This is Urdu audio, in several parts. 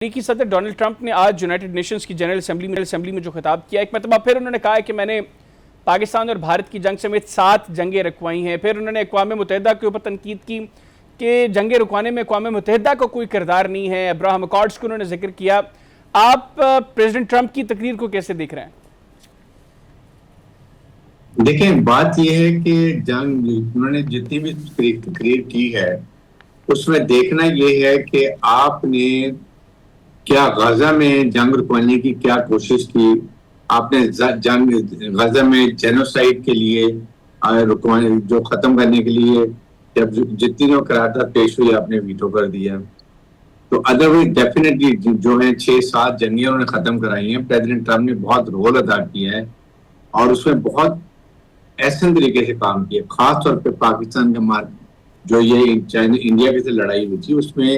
امریکی صدر ڈونلڈ ٹرمپ نے آج یونائٹڈ نیشنز کی جنرل اسمبلی میں جو خطاب کیا، ایک مرتبہ پھر انہوں نے کہا ہے کہ میں نے پاکستان اور بھارت کی جنگ سمیت 7 جنگیں رکوائی ہیں۔ پھر انہوں نے اقوام متحدہ کے اوپر تنقید کی کہ جنگیں رکوانے میں اقوام متحدہ کا کوئی کردار نہیں ہے۔ ابراہم اکارڈز کو انہوں نے ذکر کیا۔ آپ پریزیڈنٹ ٹرمپ کی تقریر کو کیسے دیکھ رہے ہیں؟ دیکھیں، بات یہ ہے کہ جنگ انہوں نے جتنی بھی تقریر کی ہے اس میں دیکھنا یہ ہے کہ آپ نے کیا غزہ میں جنگ رکوانے کی کیا کوشش کی، آپ نے جنگ غزہ میں جینوسائیڈ کے لیے رکوانے جو ختم کرنے کے لیے جب جتنی قرارداد پیش ہوئی آپ نے ویٹو کر دیا۔ تو ادروائز ڈیفینیٹلی جو ہیں 6-7 جنگیں انہوں نے ختم کرائی ہیں۔ پریزیڈنٹ ٹرمپ نے بہت رول ادا کیا ہے اور اس میں بہت احسن طریقے سے کام کیا، خاص طور پہ پاکستان کا جو یہ انڈیا کے سے لڑائی ہوئی تھی اس میں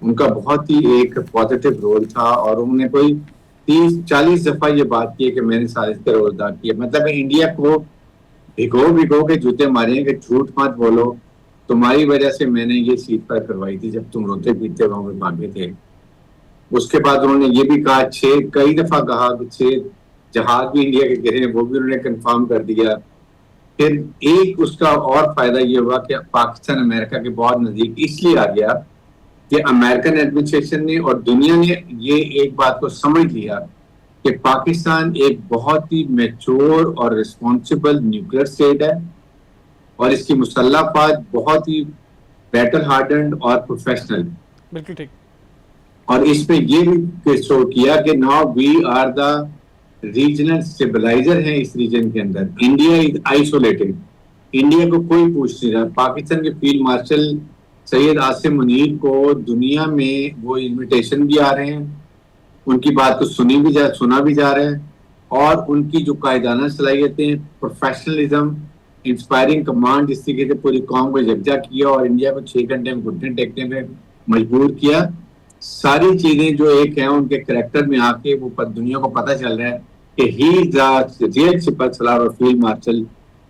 ان کا بہت ہی ایک پازیٹیو رول تھا، اور انہوں نے کوئی 30-40 دفعہ یہ بات کی کہ میں نے سازش کا رول ادا کیا۔ مطلب انڈیا کو بھگو کے جوتے مارے ہیں کہ جھوٹ مت بولو، تمہاری وجہ سے میں نے یہ سیٹ پر کروائی تھی جب تم روتے پیٹتے وہاں پہ بھاگے تھے۔ اس کے بعد انہوں نے یہ بھی کہا، کئی دفعہ کہا کہ 6 جہاز بھی انڈیا کے گرے ہیں، وہ بھی انہوں نے کنفرم کر دیا۔ پھر ایک اس کا اور فائدہ یہ ہوا کہ پاکستان امریکہ کے بہت نزدیک اس لیے آ گیا کہ امریکن ایڈمنسٹریشن نے اور دنیا نے یہ ایک بات کو سمجھ لیا کہ پاکستان ایک بہت ہی میچور اور ریسپانسبل نیوکلیئر اسٹیٹ ہے، اور اس کی مسلح افواج بہت ہی بیٹل ہارڈنڈ اور پروفیشنل۔ بالکل ٹھیک۔ اور اس میں یہ بھی شو کیا کہ now we are the regional stabiliser ہیں اس ریجن کے اندر۔ انڈیا از آئسولیٹڈ، انڈیا کو کوئی پوچھ نہیں رہا۔ پاکستان کے فیلڈ مارشل سید عاصم منیر کو دنیا میں وہ انویٹیشن بھی آ رہے ہیں، ان کی بات کو سنا بھی جا رہا ہے، اور ان کی جو قائدانہ صلاحیتیں، پروفیشنلزم، انسپائرنگ کمانڈ، اس طریقے سے پوری قوم کو یکجا کیا اور انڈیا کو 6 گھنٹے میں گھٹنے ٹیکنے میں مجبور کیا، ساری چیزیں جو ایک ہیں ان کے کریکٹر میں آ کے وہ دنیا کو پتہ چل رہا ہے کہ ہی از دا ریئل سپر سالار اور فیلڈ مارشل،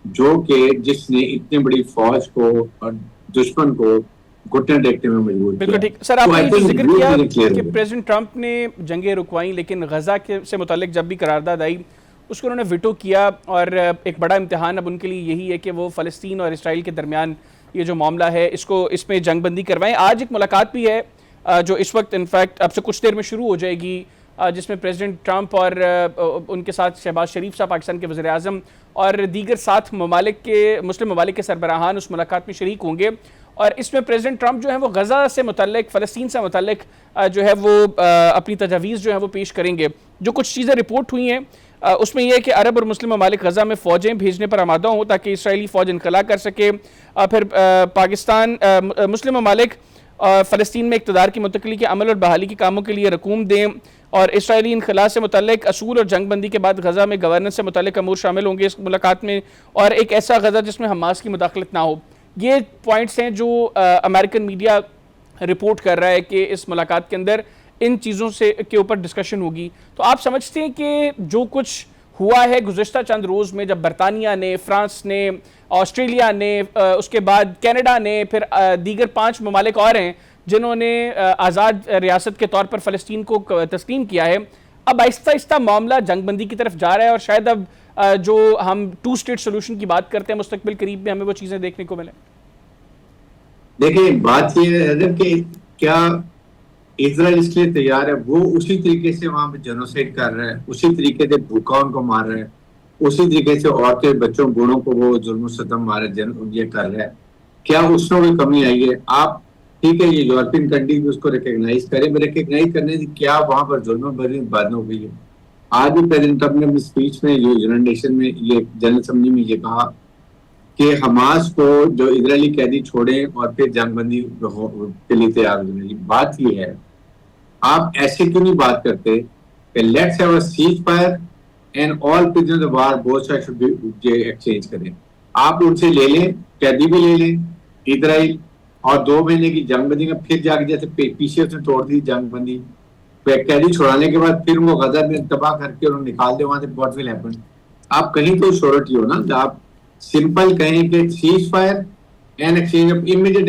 جو کہ جس نے اتنی بڑی فوج کو اور دشمن کو گھٹنے ٹیکنے میں مجبور کیا۔ بالکل ٹھیک سر، آپ نے ذکر کیا کہ پریزیڈنٹ ٹرمپ نے جنگیں رکوائیں، لیکن غزہ سے متعلق جب بھی قرارداد آئی اس کو انہوں نے ویٹو کیا، اور ایک بڑا امتحان اب ان کے لیے یہی ہے کہ وہ فلسطین اور اسرائیل کے درمیان یہ جو معاملہ ہے اس میں جنگ بندی کروائیں۔ آج ایک ملاقات بھی ہے جو اس وقت انفیکٹ اب سے کچھ دیر میں شروع ہو جائے گی، جس میں پریزیڈنٹ ٹرمپ اور ان کے ساتھ شہباز شریف صاحب پاکستان کے وزیر اعظم اور دیگر 7 مسلم ممالک کے سربراہان اس ملاقات میں شریک ہوں گے۔ اور اس میں پریزیڈنٹ ٹرمپ جو ہے وہ غزہ سے متعلق، فلسطین سے متعلق جو ہے وہ اپنی تجاویز جو ہے وہ پیش کریں گے۔ جو کچھ چیزیں رپورٹ ہوئی ہیں اس میں یہ ہے کہ عرب اور مسلم ممالک غزہ میں فوجیں بھیجنے پر آمادہ ہوں تاکہ اسرائیلی فوج انخلا کر سکے۔ پھر مسلم ممالک فلسطین میں اقتدار کی منتقلی کے عمل اور بحالی کے کاموں کے لیے رقوم دیں، اور اسرائیلی انخلا سے متعلق اصول اور جنگ بندی کے بعد غزہ میں گورننس سے متعلق امور شامل ہوں گے اس ملاقات میں، اور ایک ایسا غزہ جس میں حماس کی مداخلت نہ ہو۔ یہ پوائنٹس ہیں جو امریکن میڈیا رپورٹ کر رہا ہے کہ اس ملاقات کے اندر ان چیزوں کے اوپر ڈسکشن ہوگی۔ تو آپ سمجھتے ہیں کہ جو کچھ ہوا ہے گزشتہ چند روز میں، جب برطانیہ نے، فرانس نے، آسٹریلیا نے، اس کے بعد کینیڈا نے، پھر دیگر 5 ممالک اور ہیں جنہوں نے آزاد ریاست کے طور پر فلسطین کو تسلیم کیا ہے، اب آہستہ آہستہ معاملہ جنگ بندی کی طرف جا رہا ہے، اور شاید اب جو ہم 2 اسٹیٹ سولوشن کی بات کرتے ہیں مستقبل قریب میں ہمیں وہ چیزیں دیکھنے کو ملیں۔ دیکھیں، بات یہ ہے کہ کیا اسرائیل اس لیے تیار ہے، وہ اسی طریقے سے وہاں پہ جینوسائیڈ کر رہا ہے، اسی طریقے سے بھوکا ان کو مار رہا ہے، اسی طریقے سے عورتیں بچوں بوڑھوں کو وہ ظلم و ستم مار یہ کر رہا ہے، کیا اس میں کوئی کمی آئی ہے؟ آپ ٹھیک ہے یہ یورپین کنٹری بھی اس کو ریکگنائز کریں، ریکگنائز کرنے سے کیا وہاں پر ظلم و بد ہو گئی ہے؟ آج بھی پریزیڈنٹ ٹرمپ نے اپنی اسپیچ میں یونائٹڈ نیشن میں یہ جنرل اسمبلی میں یہ کہا کہ حماس کو جو اسرائیلی قیدی چھوڑیں اور پھر جنگ بندی کے لیے تیار ہو جائیں۔ بات یہ ہے، آپ ایسے کیوں نہیں بات کرتے کہ let's have a ceasefire and all prisoners of war both side should be exchange کریں۔ آپ ان سے لے لیں، قیدی بھی لے لیں اسرائیل، اور 2 مہینے کی جنگ بندی کا پھر جا کے جیسے پیچھے اس نے توڑ دی جنگ بندی، قیدی چھوڑانے کے بعد پھر وہ غزہ میں تباہ کر کے انہوں نے نکال دے وہاں سے، واٹ ول ہیپن؟ آپ کہیں تو شورٹی ہو نا، آپ سمپل کہیں کہ cease fire an exchange of immediate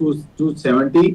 270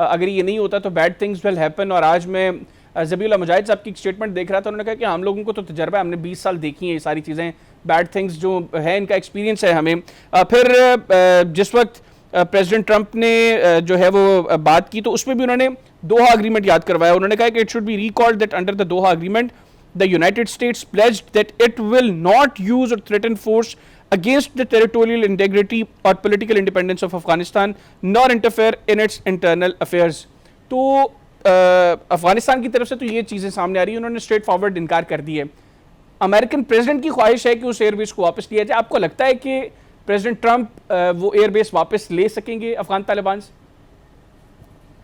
اگر یہ نہیں ہوتا تو بیڈ تھنگز ول ہیپن. اور آج میں ذبیح اللہ مجاہد صاحب کی ایک اسٹیٹمنٹ دیکھ رہا تھا, انہوں نے کہا کہ ہم لوگوں کو تو تجربہ ہے, ہم نے 20 سال دیکھی ہیں یہ ساری چیزیں, بیڈ تھنگز جو ہے ان کا ایکسپیرینس ہے ہمیں. پھر جس وقت پریزیڈنٹ ٹرمپ نے جو ہے وہ بات کی تو اس میں بھی انہوں نے دوحہ اگریمنٹ یاد کروایا. انہوں نے کہا کہ it should be recalled that under the Doha agreement the United States pledged that it will not use or threaten force against the territorial integrity or political independence of Afghanistan nor interfere in its internal affairs. تو افغانستان کی طرف سے تو یہ چیزیں سامنے آ رہی ہیں, انہوں نے اسٹریٹ فارورڈ انکار کر دی ہے. امریکن پریزیڈنٹ کی خواہش ہے کہ اس ایئر بیس کو واپس لیا جائے. آپ کو لگتا ہے کہ پریزیڈنٹ ٹرمپ وہ ایئر بیس واپس لے سکیں گے افغان طالبان سے؟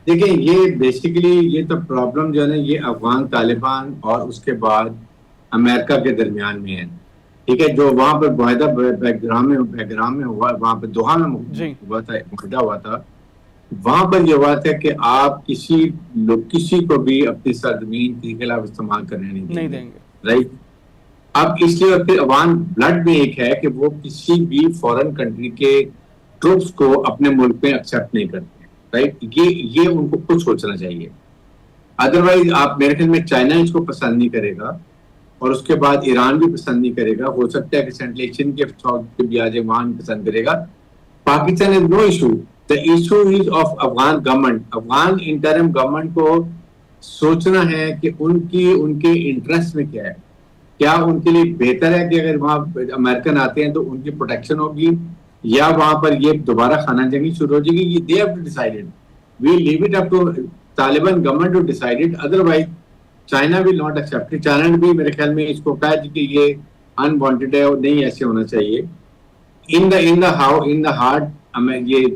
دیکھیں یہ بیسیکلی یہ تو پرابلم جو ہے نا یہ افغان طالبان اور اس کے بعد امریکہ کے درمیان میں ہے, ٹھیک ہے, جو وہاں پر معاہدہ بیک گراؤنڈ میں ہوا, وہاں پہ دوحہ میں ہوا تھا, معاہدہ ہوا تھا, وہاں پر یہ ہوا تھا کہ آپ کسی کو بھی اپنی سرزمین کے خلاف استعمال کرنے نہیں دیں گے, رائٹ. اب اس لیے پھر افغان بلڈ میں ایک ہے کہ وہ کسی بھی فورن کنٹری کے ٹروپس کو اپنے ملک میں ایکسیپٹ نہیں کرتے, رائٹ. یہ ان کو خود سوچنا چاہیے. ادروائز آپ میرے خیال میں چائنا اس کو پسند نہیں کرے گا اور اس کے بعد ایران بھی پسند نہیں کرے گا. ہو سکتا ہے کہ سینٹرل ایشین کے بھی آ جائے, وہاں پسند کرے گا. Pakistan is no issue. The issue is of Afghan government. Afghan interim government کو سوچنا ہے کہ ان کے انٹرسٹ میں کیا ہے. کیا ان کے لیے بہتر ہے کہ اگر وہاں امریکن آتے ہیں تو ان کی پروٹیکشن ہوگی, یا وہاں پر یہ دوبارہ خانہ جنگی شروع ہو جائے گی. they have to decide it. We leave it up to Taliban government to decide it. Otherwise China will not accept it. China نے بھی میرے خیال میں اس کو کہا کہ یہ unwanted ہے اور نہیں ایسے ہونا چاہیے. in the heart یہ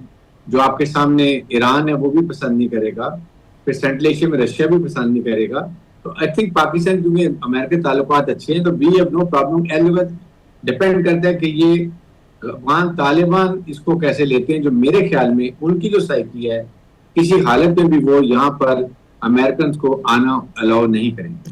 جو آپ کے سامنے ایران ہے وہ بھی پسند نہیں کرے گا, پھر سینٹرل ایشیا میں رشیا بھی پسند نہیں کرے گا. تو آئی تھنک پاکستان کیونکہ امریکہ تعلقات اچھے ہیں تو we have no problem. Depend کرتا ہے کہ یہ افغان طالبان اس کو کیسے لیتے ہیں, جو میرے خیال میں ان کی جو سائیکی ہے کسی حالت میں بھی وہ یہاں پر امریکنز کو آنا الاؤ نہیں کریں گے.